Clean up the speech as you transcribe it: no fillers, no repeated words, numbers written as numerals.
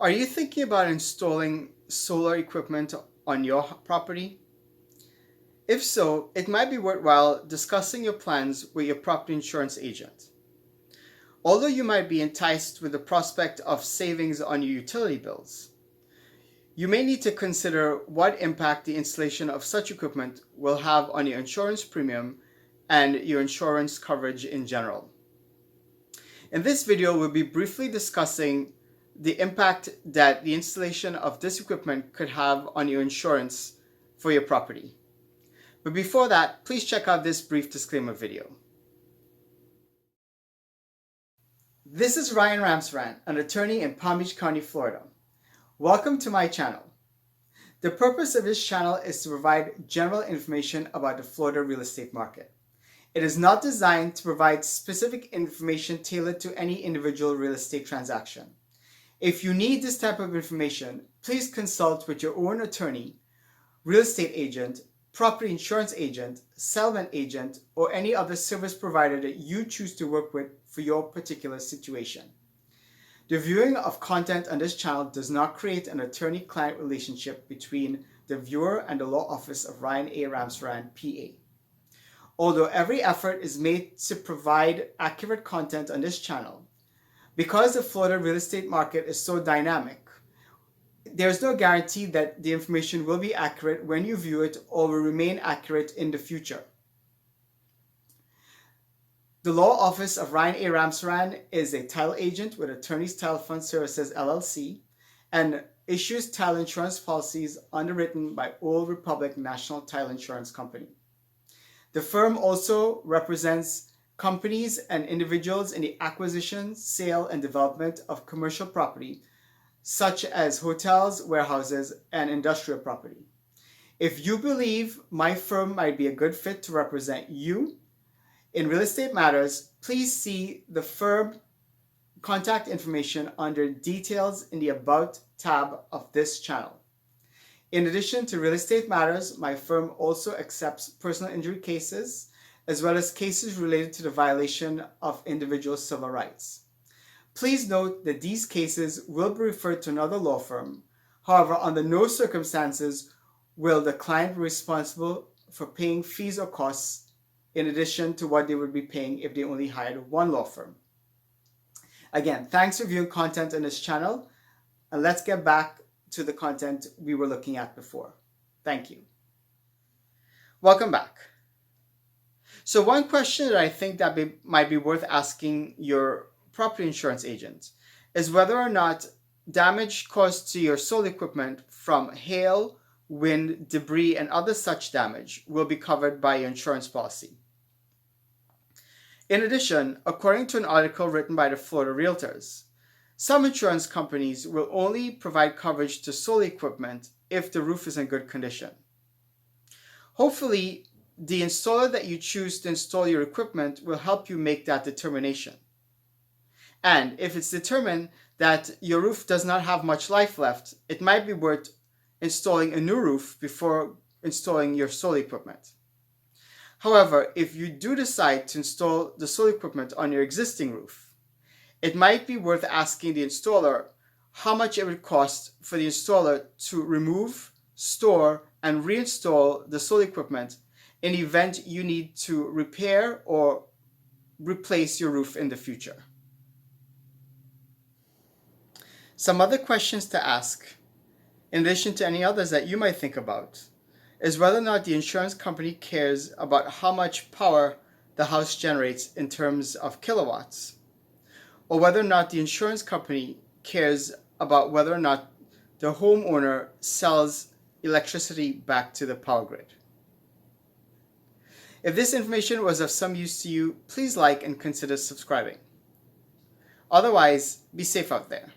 Are you thinking about installing solar equipment on your property? If so, it might be worthwhile discussing your plans with your property insurance agent. Although you might be enticed with the prospect of savings on your utility bills, you may need to consider what impact the installation of such equipment will have on your insurance premium and your insurance coverage in general. In this video, we'll be briefly discussing the impact that the installation of this equipment could have on your insurance for your property. But before that, please check out this brief disclaimer video. This is Ryan Ramsrand, an attorney in Palm Beach County, Florida. Welcome to my channel. The purpose of this channel is to provide general information about the Florida real estate market. It is not designed to provide specific information tailored to any individual real estate transaction. If you need this type of information, please consult with your own attorney, real estate agent, property insurance agent, settlement agent, or any other service provider that you choose to work with for your particular situation. The viewing of content on this channel does not create an attorney-client relationship between the viewer and the law office of Ryan A. Ramsrand, PA. Although every effort is made to provide accurate content on this channel, because the Florida real estate market is so dynamic, there's no guarantee that the information will be accurate when you view it or will remain accurate in the future. The law office of Ryan A. Ramsrand is a title agent with Attorneys Title Fund Services, LLC, and issues title insurance policies underwritten by Old Republic National Title Insurance Company. The firm also represents companies and individuals in the acquisition, sale, and development of commercial property, such as hotels, warehouses, and industrial property. If you believe my firm might be a good fit to represent you in real estate matters, please see the firm contact information under Details in the About tab of this channel. In addition to real estate matters, my firm also accepts personal injury cases, as well as cases related to the violation of individual civil rights. Please note that these cases will be referred to another law firm. However, under no circumstances will the client be responsible for paying fees or costs in addition to what they would be paying if they only hired one law firm. Again, thanks for viewing content on this channel, and let's get back to the content we were looking at before. Thank you. Welcome back. So one question that I think that might be worth asking your property insurance agent is whether or not damage caused to your solar equipment from hail, wind, debris, and other such damage will be covered by your insurance policy. In addition, according to an article written by the Florida Realtors, some insurance companies will only provide coverage to solar equipment if the roof is in good condition. Hopefully, the installer that you choose to install your equipment will help you make that determination. And if it's determined that your roof does not have much life left, it might be worth installing a new roof before installing your solar equipment. However, if you do decide to install the solar equipment on your existing roof, it might be worth asking the installer how much it would cost for the installer to remove, store, and reinstall the solar equipment in the event you need to repair or replace your roof in the future. Some other questions to ask, in addition to any others that you might think about, is whether or not the insurance company cares about how much power the house generates in terms of kilowatts, or whether or not the insurance company cares about whether or not the homeowner sells electricity back to the power grid. If this information was of some use to you, please like and consider subscribing. Otherwise, be safe out there.